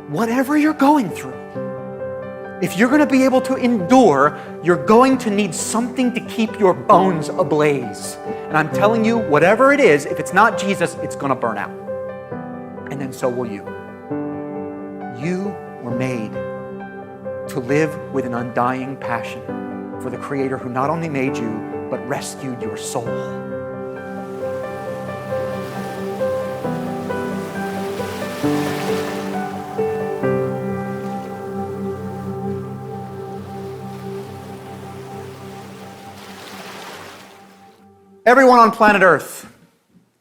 whatever you're going through, if you're going to be able to endure, you're going to need something to keep your bones ablaze. And I'm telling you, whatever it is, if it's not Jesus, it's going to burn out. And then so will you. You were made to live with an undying passion for the Creator who not only made you, but rescued your soul. Everyone on planet Earth,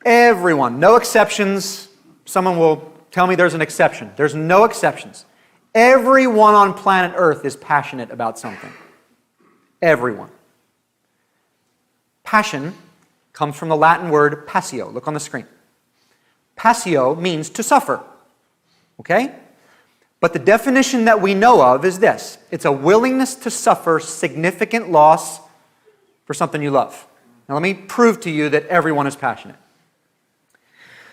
everyone, no exceptions. Someone will tell me there's an exception. There's no exceptions. Everyone on planet Earth is passionate about something. Everyone. Passion comes from the Latin word passio. Look on the screen. Passio means to suffer. Okay? But the definition that we know of is this. It's a willingness to suffer significant loss for something you love. Now let me prove to you that everyone is passionate.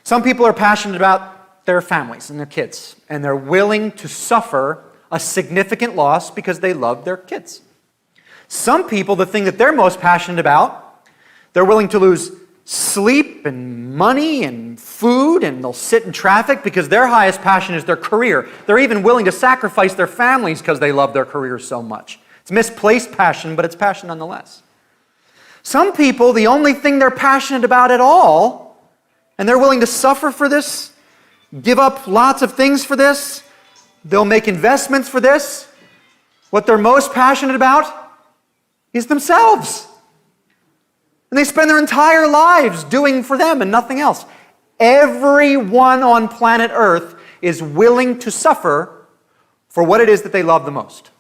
Some people are passionate about their families and their kids, and they're willing to suffer a significant loss because they love their kids. Some people, the thing that they're most passionate about, they're willing to lose sleep and money and food, and they'll sit in traffic because their highest passion is their career. They're even willing to sacrifice their families because they love their careers so much. It's misplaced passion, but it's passion nonetheless. Some people, the only thing they're passionate about at all, and they're willing to suffer for this, give up lots of things for this, they'll make investments for this, what they're most passionate about is themselves. And they spend their entire lives doing for them and nothing else. Everyone on planet Earth is willing to suffer for what it is that they love the most.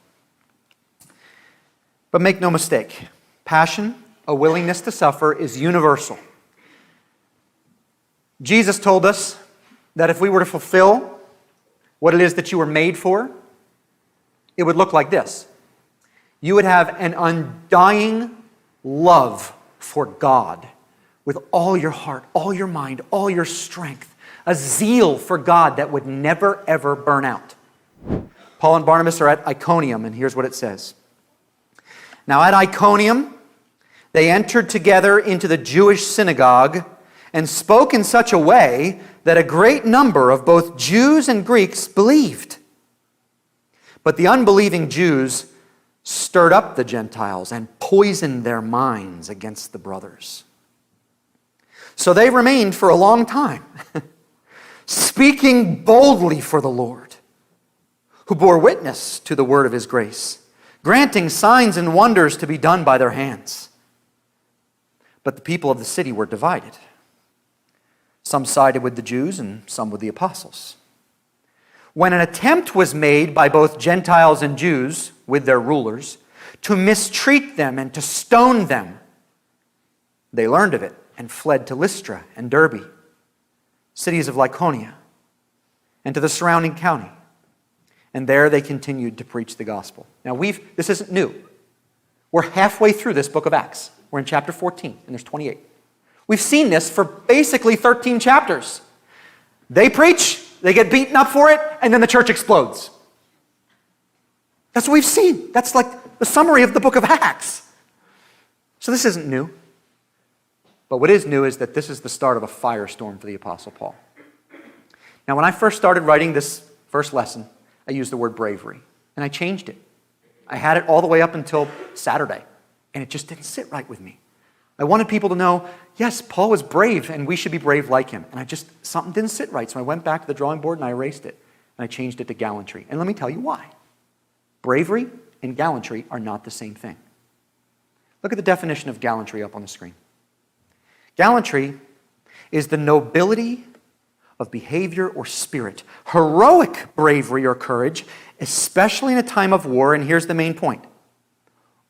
But make no mistake, passion, a willingness to suffer, is universal. Jesus told us that if we were to fulfill what it is that you were made for, it would look like this. You would have an undying love for God with all your heart, all your mind, all your strength, a zeal for God that would never, ever burn out. Paul and Barnabas are at Iconium, and here's what it says. Now at Iconium, they entered together into the Jewish synagogue and spoke in such a way that a great number of both Jews and Greeks believed. But the unbelieving Jews stirred up the Gentiles and poisoned their minds against the brothers. So they remained for a long time, speaking boldly for the Lord, who bore witness to the word of his grace, granting signs and wonders to be done by their hands. But the people of the city were divided. Some sided with the Jews and some with the apostles. When an attempt was made by both Gentiles and Jews with their rulers to mistreat them and to stone them, they learned of it and fled to Lystra and Derbe, cities of Lycaonia, and to the surrounding county. And there they continued to preach the gospel. Now this isn't new. We're halfway through this book of Acts. We're in chapter 14, and there's 28. We've seen this for basically 13 chapters. They preach, they get beaten up for it, and then the church explodes. That's what we've seen. That's like the summary of the book of Acts. So this isn't new. But what is new is that this is the start of a firestorm for the Apostle Paul. Now, when I first started writing this first lesson, I used the word bravery, and I changed it. I had it all the way up until Saturday. And it just didn't sit right with me. I wanted people to know, yes, Paul was brave, and we should be brave like him. And something didn't sit right. So I went back to the drawing board and I erased it. And I changed it to gallantry. And let me tell you why. Bravery and gallantry are not the same thing. Look at the definition of gallantry up on the screen. Gallantry is the nobility of behavior or spirit, heroic bravery or courage, especially in a time of war, and here's the main point,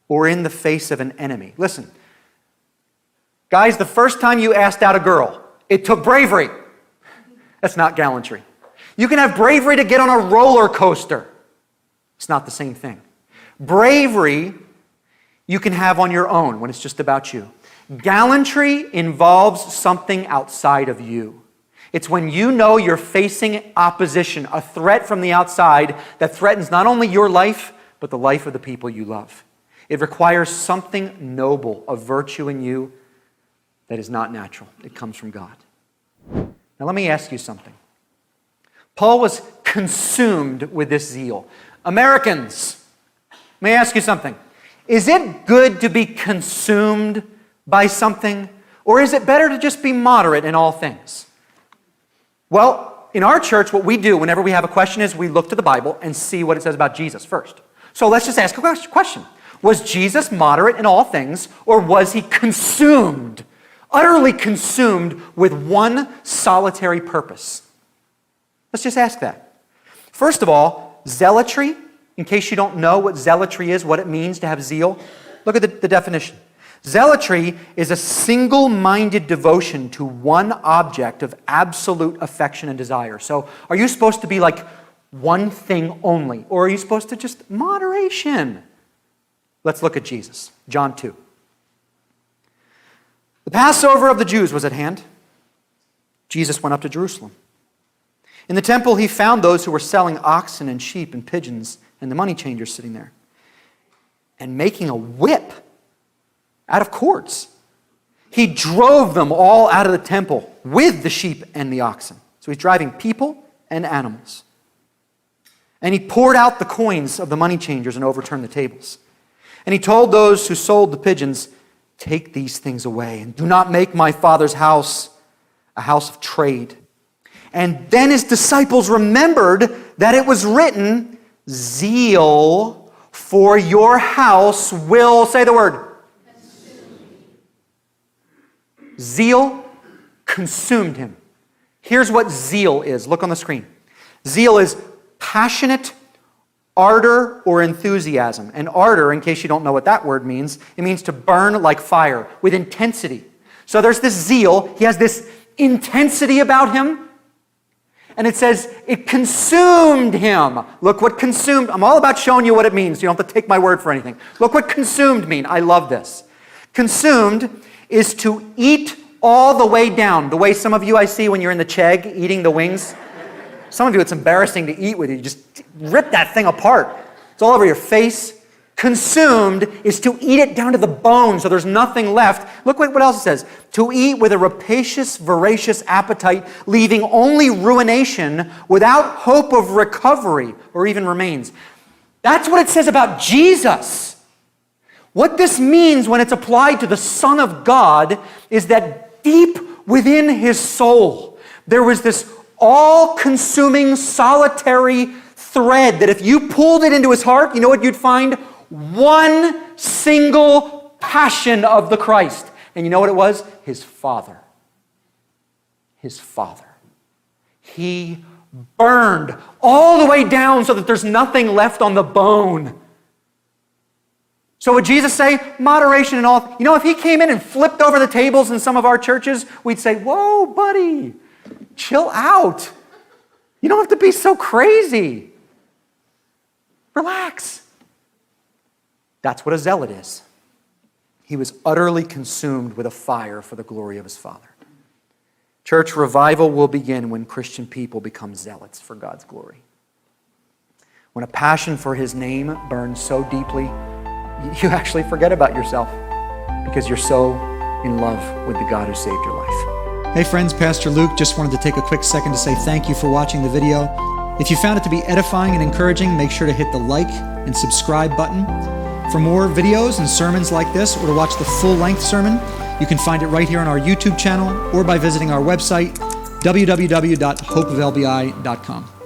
or in the face of an enemy. Listen, guys, the first time you asked out a girl, it took bravery. That's not gallantry. You can have bravery to get on a roller coaster. It's not the same thing. Bravery you can have on your own when it's just about you. Gallantry involves something outside of you. It's when you know you're facing opposition, a threat from the outside that threatens not only your life, but the life of the people you love. It requires something noble, a virtue in you that is not natural. It comes from God. Now let me ask you something. Paul was consumed with this zeal. Americans, may I ask you something? Is it good to be consumed by something, or is it better to just be moderate in all things? Well, in our church, what we do whenever we have a question is we look to the Bible and see what it says about Jesus first. So let's just ask a question. Was Jesus moderate in all things, or was he consumed, utterly consumed with one solitary purpose? Let's just ask that. First of all, zealotry, in case you don't know what zealotry is, what it means to have zeal, look at the definition. Zealotry is a single-minded devotion to one object of absolute affection and desire. So are you supposed to be like one thing only, or are you supposed to just moderation? Let's look at Jesus. John 2. The Passover of the Jews was at hand. Jesus went up to Jerusalem. In the temple, he found those who were selling oxen and sheep and pigeons and the money changers sitting there and making a whip out of cords. He drove them all out of the temple with the sheep and the oxen. So he's driving people and animals. And he poured out the coins of the money changers and overturned the tables. And he told those who sold the pigeons, "Take these things away and do not make my Father's house a house of trade." And then his disciples remembered that it was written, "Zeal for your house will," say the word, zeal consumed him. Here's what zeal is. Look on the screen. Zeal is passionate ardor or enthusiasm. And ardor, in case you don't know what that word means, it means to burn like fire with intensity. So there's this zeal. He has this intensity about him. And it says it consumed him. Look what consumed. I'm all about showing you what it means. You don't have to take my word for anything. Look what consumed mean. I love this. Consumed is to eat all the way down. The way some of you I see when you're in the Chegg eating the wings. Some of you, it's embarrassing to eat with you. You just rip that thing apart. It's all over your face. Consumed is to eat it down to the bone so there's nothing left. Look what else it says. To eat with a rapacious, voracious appetite, leaving only ruination without hope of recovery or even remains. That's what it says about Jesus. What this means when it's applied to the Son of God is that deep within his soul, there was this all-consuming, solitary thread that if you pulled it into his heart, you know what you'd find? One single passion of the Christ. And you know what it was? His Father. His Father. He burned all the way down so that there's nothing left on the bone. So would Jesus say, moderation and all? You know, if he came in and flipped over the tables in some of our churches, we'd say, whoa, buddy, chill out. You don't have to be so crazy. Relax. That's what a zealot is. He was utterly consumed with a fire for the glory of his Father. Church, revival will begin when Christian people become zealots for God's glory. When a passion for his name burns so deeply, you actually forget about yourself because you're so in love with the God who saved your life. Hey friends, Pastor Luke just wanted to take a quick second to say thank you for watching the video. If you found it to be edifying and encouraging, make sure to hit the like and subscribe button. For more videos and sermons like this, or to watch the full-length sermon, you can find it right here on our YouTube channel or by visiting our website, www.hopeoflbi.com.